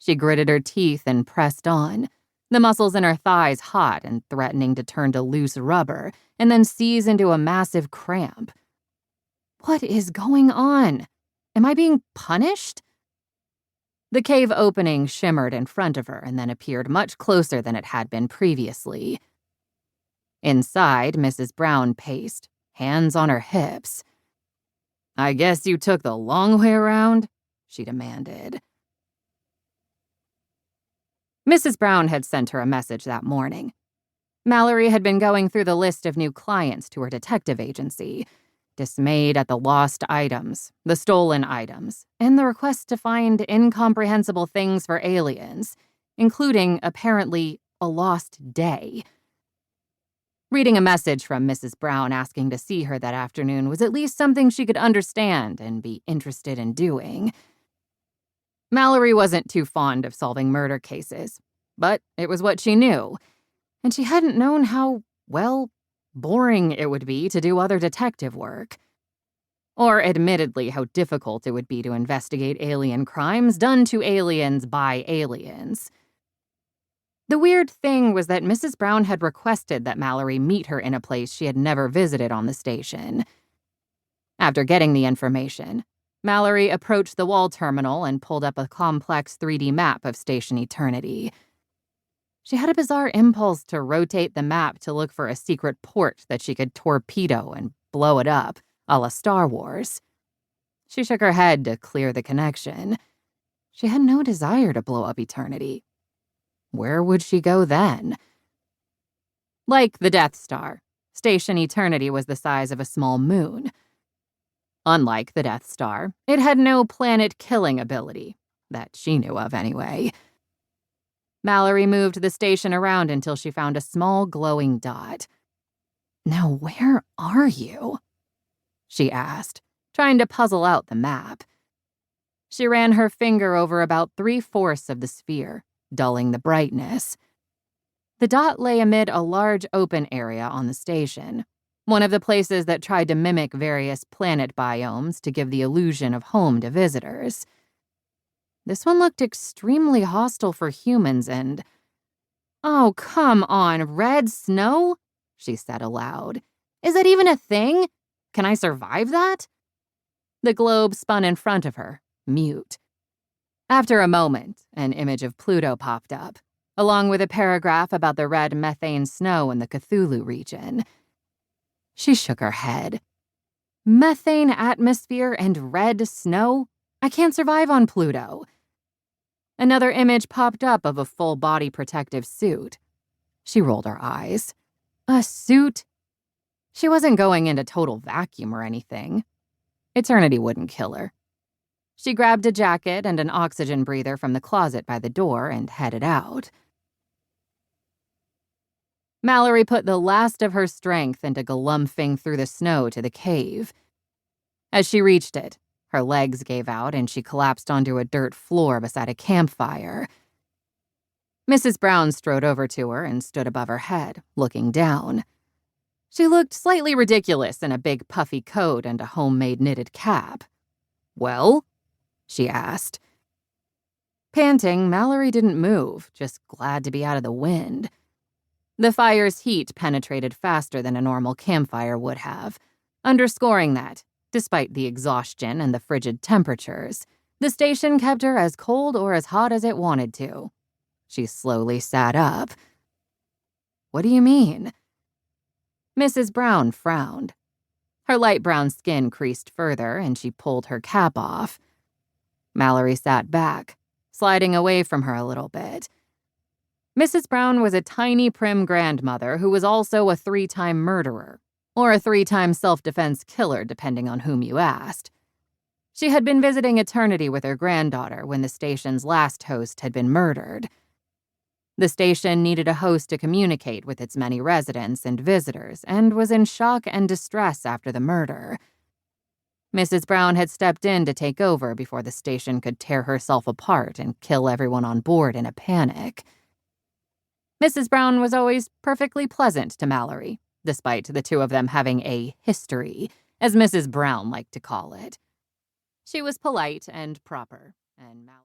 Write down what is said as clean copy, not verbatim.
She gritted her teeth and pressed on, the muscles in her thighs hot and threatening to turn to loose rubber and then seize into a massive cramp. What is going on? Am I being punished? The cave opening shimmered in front of her and then appeared much closer than it had been previously. Inside, Mrs. Brown paced, hands on her hips. "I guess you took the long way around?" she demanded. Mrs. Brown had sent her a message that morning. Mallory had been going through the list of new clients to her detective agency, dismayed at the lost items, the stolen items, and the request to find incomprehensible things for aliens, including, apparently, a lost day. Reading a message from Mrs. Brown asking to see her that afternoon was at least something she could understand and be interested in doing. Mallory wasn't too fond of solving murder cases, but it was what she knew, and she hadn't known how, well, boring it would be to do other detective work. Or, admittedly, how difficult it would be to investigate alien crimes done to aliens by aliens. The weird thing was that Mrs. Brown had requested that Mallory meet her in a place she had never visited on the station. After getting the information, Mallory approached the wall terminal and pulled up a complex 3D map of Station Eternity. She had a bizarre impulse to rotate the map to look for a secret port that she could torpedo and blow it up, a la Star Wars. She shook her head to clear the connection. She had no desire to blow up Eternity. Where would she go then? Like the Death Star, Station Eternity was the size of a small moon. Unlike the Death Star, it had no planet-killing ability, that she knew of anyway. Mallory moved the station around until she found a small glowing dot. "Now where are you?" she asked, trying to puzzle out the map. She ran her finger over about 3/4 of the sphere, dulling the brightness. The dot lay amid a large open area on the station, one of the places that tried to mimic various planet biomes to give the illusion of home to visitors. This one looked extremely hostile for humans and... "Oh, come on, red snow?" she said aloud. "Is that even a thing? Can I survive that?" The globe spun in front of her, mute. After a moment, an image of Pluto popped up, along with a paragraph about the red methane snow in the Cthulhu region. She shook her head. Methane atmosphere and red snow? I can't survive on Pluto. Another image popped up of a full-body protective suit. She rolled her eyes. A suit? She wasn't going into total vacuum or anything. Eternity wouldn't kill her. She grabbed a jacket and an oxygen breather from the closet by the door and headed out. Mallory put the last of her strength into galumphing through the snow to the cave. As she reached it, her legs gave out and she collapsed onto a dirt floor beside a campfire. Mrs. Brown strode over to her and stood above her head, looking down. She looked slightly ridiculous in a big puffy coat and a homemade knitted cap. "Well?" she asked. Panting, Mallory didn't move, just glad to be out of the wind. The fire's heat penetrated faster than a normal campfire would have, underscoring that, despite the exhaustion and the frigid temperatures, the station kept her as cold or as hot as it wanted to. She slowly sat up. "What do you mean?" Mrs. Brown frowned. Her light brown skin creased further, and she pulled her cap off. Mallory sat back, sliding away from her a little bit. Mrs. Brown was a tiny, prim grandmother who was also a 3-time murderer, or a 3-time self-defense killer, depending on whom you asked. She had been visiting Eternity with her granddaughter when the station's last host had been murdered. The station needed a host to communicate with its many residents and visitors, and was in shock and distress after the murder. Mrs. Brown had stepped in to take over before the station could tear herself apart and kill everyone on board in a panic. Mrs. Brown was always perfectly pleasant to Mallory, despite the two of them having a history, as Mrs. Brown liked to call it. She was polite and proper, and Mallory